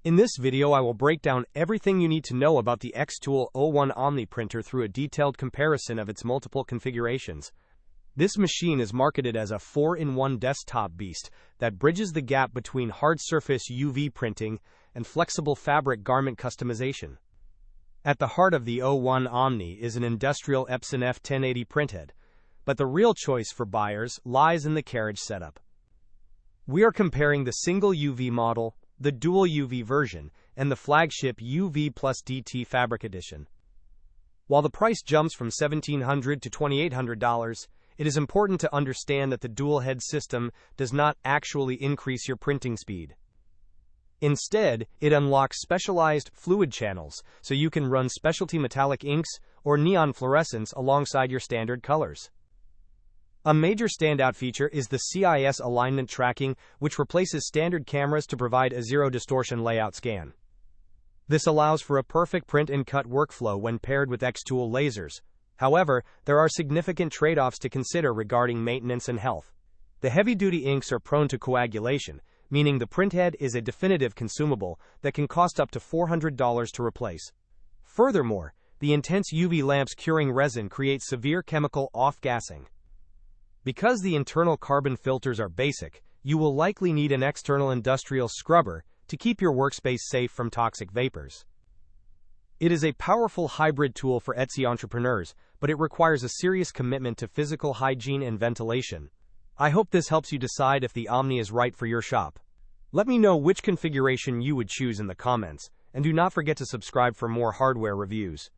In this video I will break down everything you need to know about the xTool 01 Omni printer through a detailed comparison of its multiple configurations. This machine is marketed as a 4-in-1 desktop beast that bridges the gap between hard surface UV printing and flexible fabric garment customization. At the heart of the 01 Omni is an industrial Epson F1080 printhead, but the real choice for buyers lies in the carriage setup. We are comparing the single UV model, the dual UV version, and the flagship UV plus DT Fabric Edition. While the price jumps from $1,700 to $2,800, it is important to understand that the dual head system does not actually increase your printing speed. Instead, it unlocks specialized fluid channels so you can run specialty metallic inks or neon fluorescence alongside your standard colors. A major standout feature is the CIS alignment tracking, which replaces standard cameras to provide a zero-distortion layout scan. This allows for a perfect print and cut workflow when paired with xTool lasers. However, there are significant trade-offs to consider regarding maintenance and health. The heavy-duty inks are prone to coagulation, meaning the printhead is a definitive consumable that can cost up to $400 to replace. Furthermore, the intense UV lamp's curing resin creates severe chemical off-gassing. Because the internal carbon filters are basic, you will likely need an external industrial scrubber to keep your workspace safe from toxic vapors. It is a powerful hybrid tool for Etsy entrepreneurs, but it requires a serious commitment to physical hygiene and ventilation. I hope this helps you decide if the Omni is right for your shop. Let me know which configuration you would choose in the comments, and do not forget to subscribe for more hardware reviews.